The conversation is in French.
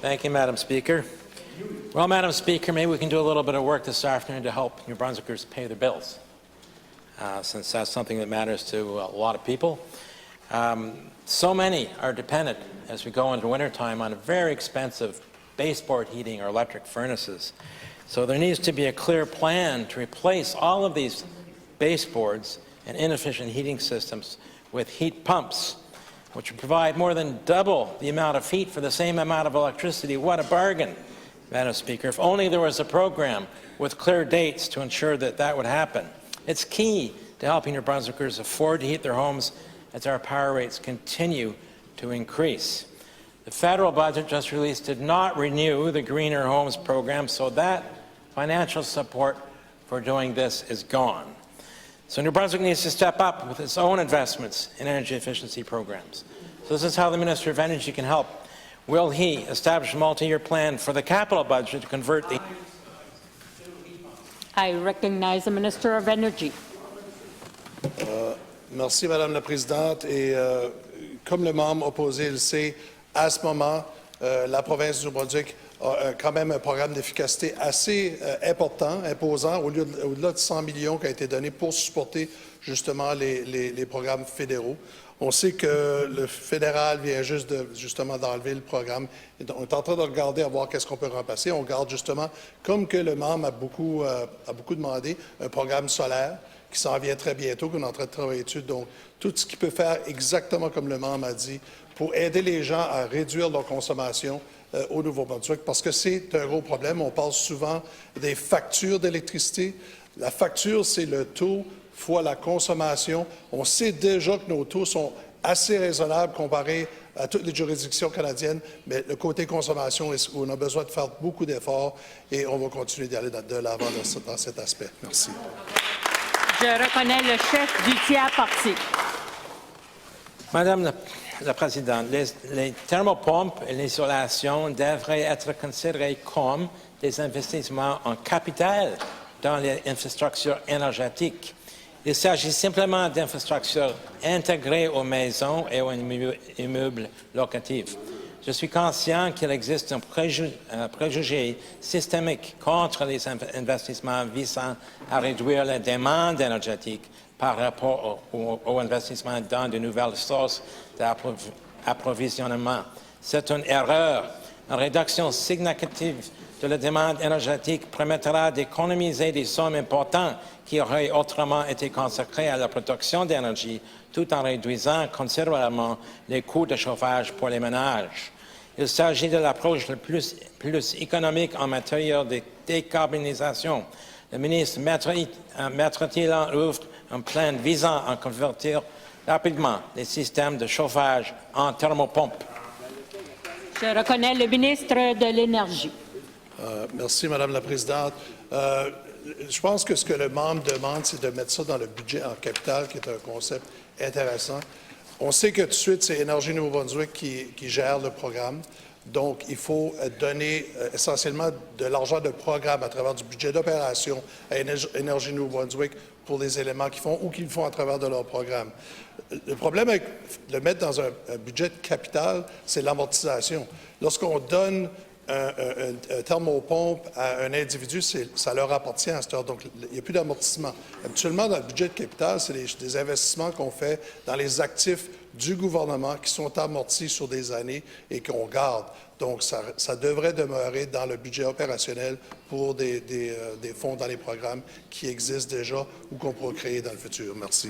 Thank you, Madam Speaker. Well, Madam Speaker, maybe we can do a little bit of work this afternoon to help New Brunswickers pay their bills, since that's something that matters to a lot of people. So many are dependent, as we go into wintertime, on a very expensive baseboard heating or electric furnaces. So there needs to be a clear plan to replace all of these baseboards and inefficient heating systems with heat pumps, which would provide more than double the amount of heat for the same amount of electricity. What a bargain, Madam Speaker. If only there was a program with clear dates to ensure that that would happen. It's key to helping New Brunswickers afford to heat their homes as our power rates continue to increase. The federal budget just released did not renew the Greener Homes program, so that financial support for doing this is gone. So New Brunswick needs to step up with its own investments in energy efficiency programs. So this is how the Minister of Energy can help. Will he establish a multi-year plan for the capital budget to convert the... I recognize the Minister of Energy. Merci, Madame la Présidente. Et comme le membre opposé le sait, à ce moment, la province du Nouveau-Brunswick a quand même un programme d'efficacité assez important, imposant, au-delà de 100 millions qui a été donné pour supporter justement les programmes fédéraux. On sait que le fédéral vient justement d'enlever le programme. On est en train de regarder à voir qu'est-ce qu'on peut remplacer. On garde justement, comme que le membre a beaucoup demandé, un programme solaire qui s'en vient très bientôt, qu'on est en train de travailler dessus. Donc, tout ce qui peut faire exactement comme le membre a dit pour aider les gens à réduire leur consommation au Nouveau-Brunswick, parce que c'est un gros problème. On parle souvent des factures d'électricité. La facture, c'est le taux fois la consommation. On sait déjà que nos taux sont assez raisonnables comparés à toutes les juridictions canadiennes, mais le côté consommation, on a besoin de faire beaucoup d'efforts et on va continuer d'y aller de l'avant dans cet aspect. Merci. Je reconnais le chef du tiers parti. Madame la Présidente, les thermopompes et l'isolation devraient être considérés comme des investissements en capital dans les infrastructures énergétiques. Il s'agit simplement d'infrastructures intégrées aux maisons et aux immeubles locatifs. Je suis conscient qu'il existe un préjugé systémique contre les investissements visant à réduire la demande énergétique par rapport aux investissements dans de nouvelles sources d'approvisionnement. C'est une erreur. Une réduction significative de la demande énergétique permettra d'économiser des sommes importantes qui auraient autrement été consacrées à la production d'énergie, tout en réduisant considérablement les coûts de chauffage pour les ménages. Il s'agit de l'approche la plus économique en matière de décarbonisation. Le ministre mettra-t-il en œuvre un plan visant à convertir rapidement les systèmes de chauffage en thermopompes? Je reconnais le ministre de l'Énergie. Merci, Madame la Présidente. Je pense que ce que le membre demande, c'est de mettre ça dans le budget en capital, qui est un concept intéressant. On sait que tout de suite, c'est Énergie Nouveau-Brunswick qui gère le programme. Donc, il faut donner essentiellement de l'argent de programme à travers du budget d'opération à Énergie Nouveau-Brunswick pour les éléments qu'ils font ou qu'ils font à travers de leur programme. Le problème avec le mettre dans un budget de capital, c'est l'amortisation. Lorsqu'on donne un thermopompe à un individu, ça leur appartient à cette heure. Donc, il n'y a plus d'amortissement. Habituellement, dans le budget de capital, c'est des investissements qu'on fait dans les actifs du gouvernement qui sont amortis sur des années et qu'on garde. Donc, ça devrait demeurer dans le budget opérationnel pour des fonds dans les programmes qui existent déjà ou qu'on pourra créer dans le futur. Merci.